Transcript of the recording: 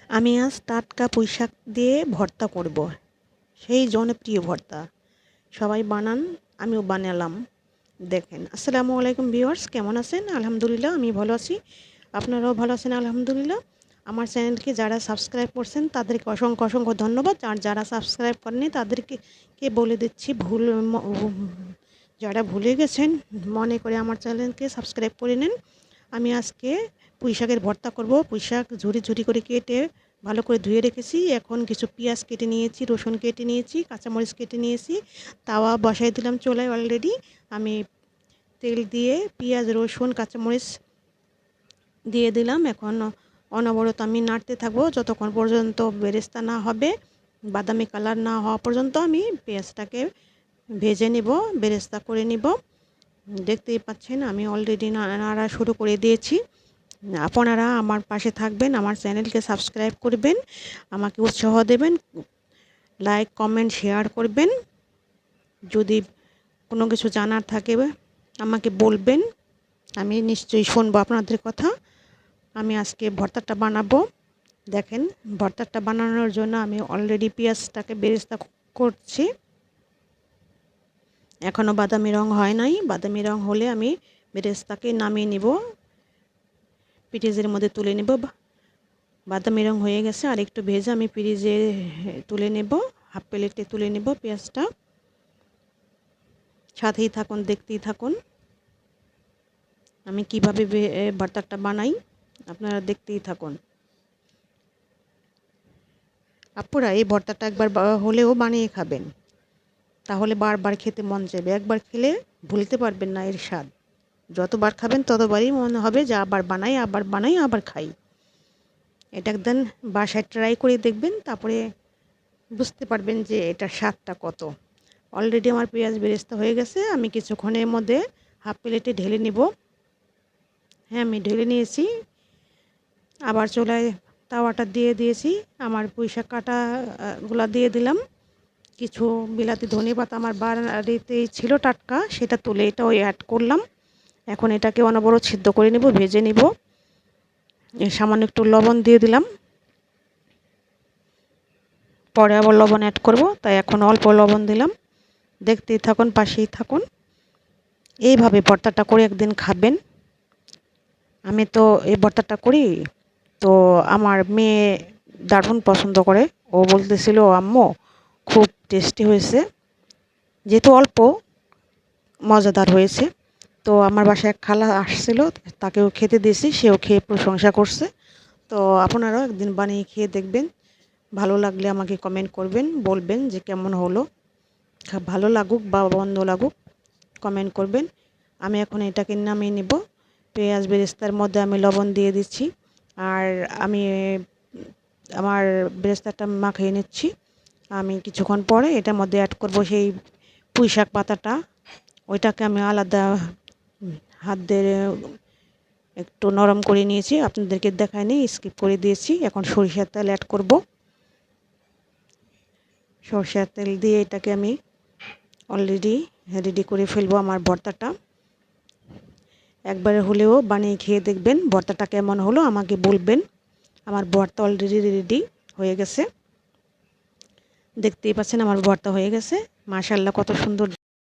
আমি আজ টাটকা পুঁইশাক দিয়ে ভর্তা করব। সেই জনপ্রিয় ভর্তা সবাই বানান, আমিও বানালাম। দেখেন। আসসালামু আলাইকুম ভিউয়ার্স, কেমন আছেন? আলহামদুলিল্লাহ আমি ভালো আছি। আপনারাও ভালো আছেন আলহামদুলিল্লাহ। আমার চ্যানেলকে যারা সাবস্ক্রাইব করছেন তাদেরকে অসংখ্য অসংখ্য ধন্যবাদ। আর যারা সাবস্ক্রাইব করেননি তাদেরকে বলে দিচ্ছি যারা ভুলে গেছেন মনে করে আমার চ্যানেলকে সাবস্ক্রাইব করে নিন। আমি আজকে পুঁইশাকের ভর্তা করব। পুঁইশাক ঝুরি ঝুরি করে কেটে ভালো করে ধুয়ে রেখেছি। এখন কিছু পেঁয়াজ কেটে নিয়েছি, রসুন কেটে নিয়েছি, কাঁচামরিচ কেটে নিয়েছি। তাওয়া বসাই দিলাম চুলায় অলরেডি। আমি তেল দিয়ে পেঁয়াজ, রসুন, কাঁচামরিচ দিয়ে দিলাম। এখন অনবরত আমি নাড়তে থাকবো যতক্ষণ পর্যন্ত বেরেস্তা না হবে, বাদামি কালার না হওয়া পর্যন্ত আমি পেঁয়াজটাকে ভেজে নিব, বেরেস্তা করে নিব। দেখতেই পাচ্ছেন আমি অলরেডি নাড়া শুরু করে দিয়েছি। আপনারা আমার পাশে থাকবেন, আমার চ্যানেলকে সাবস্ক্রাইব করবেন, আমাকে উৎসাহ দেবেন, লাইক কমেন্ট শেয়ার করবেন। যদি কোনো কিছু জানার থাকে আমাকে বলবেন, আমি নিশ্চয়ই শুনবো আপনাদের কথা। আমি আজকে ভর্তাটা বানাবো। দেখেন, ভর্তাটা বানানোর জন্য আমি অলরেডি পেঁয়াজটাকে বেরেস্তা করছি। এখনও বাদামি রং হয় নাই। বাদামি রং হলে আমি বেরেস্তাকে নামিয়ে নিব, পিরিজের মধ্যে তুলে নেব। বাদামি রং হয়ে গেছে, আর একটু ভেজে আমি পিরিজে তুলে নেব, হাফ প্লেটে তুলে নেব পেঁয়াজটা। সাথেই থাকুন, দেখতেই থাকুন আমি কিভাবে ভর্তাটা বানাই, আপনারা দেখতেই থাকুন। আপুরা এই ভর্তাটা একবার হলেও বানিয়ে খাবেন, তাহলে বারবার খেতে মন চাইবে। একবার খেলে ভুলতে পারবেন না এর স্বাদ। যতবার খাবেন ততবারই মনে হবে যে আবার বানাই, আবার বানাই, আবার খাই। এটা একদিন বাসায় ট্রাই করে দেখবেন, তারপরে বুঝতে পারবেন যে এটার স্বাদটা কত। অলরেডি আমার পেঁয়াজ বেরেস্তা হয়ে গেছে। আমি কিছুক্ষণের মধ্যে হাফ প্লেটে ঢেলে নিব। হ্যাঁ, আমি ঢেলে নিয়েছি। আবার চুলায় তাওয়াটা দিয়ে দিয়েছি। আমার পুঁইশাক কাটাগুলো দিয়ে দিলাম। কিছু বিলাতি ধনেপাতা আমার বাড়িতেই ছিল টাটকা, সেটা তুলে এটাও অ্যাড করলাম। এখন এটাকে অনবরত সিদ্ধ করে নেব, ভেজে নেব। সামান্য একটু লবণ দিয়ে দিলাম, পরে আবার লবণ অ্যাড করব, তাই এখন অল্প লবণ দিলাম। দেখতেই থাকুন, পাশেই থাকুন। এইভাবে ভর্তাটা করে একদিন খাবেন। আমি তো এই ভর্তাটা করি, তো আমার মেয়ে দারুণ পছন্দ করে। ও বলতেছিল, আম্মু খুব টেস্টি হয়েছে, যেহেতু অল্প মজাদার হয়েছে। তো আমার বাসায় এক খালা আসছিল, তাকেও খেতে দিয়েছি, সেও খেয়ে প্রশংসা করছে। তো আপনারাও একদিন বানিয়ে খেয়ে দেখবেন। ভালো লাগলে আমাকে কমেন্ট করবেন, বলবেন যে কেমন হলো। ভালো লাগুক বা মন্দ লাগুক কমেন্ট করবেন। আমি এখন এটাকে নামিয়ে নিব। পেঁয়াজ বেরেস্তার মধ্যে আমি লবণ দিয়ে দিচ্ছি, আর আমি আমার বেরেস্তাটা মাখিয়ে নিচ্ছি। আমি কিছুক্ষণ পরে এটার মধ্যে অ্যাড করব সেই পুঁইশাক পাতাটা। ওইটাকে আমি আলাদা হাত দিয়ে একটু নরম করে নিয়েছি, আপনাদেরকে দেখায়নি, স্কিপ করে দিয়েছি। এখন সরিষার তেল অ্যাড করব। সরষের তেল দিয়ে এটাকে আমি অলরেডি রেডি করে ফেলবো আমার ভর্তাটা। একবার হলেও বানিয়ে খেয়ে দেখবেন ভর্তাটা কেমন হলো, আমাকে বলবেন। আমার ভর্তা অলরেডি রেডি হয়ে গেছে। দেখতেই পাচ্ছেন আমার ভর্তা হয়ে গেছে। মাশাআল্লাহ, কত সুন্দর।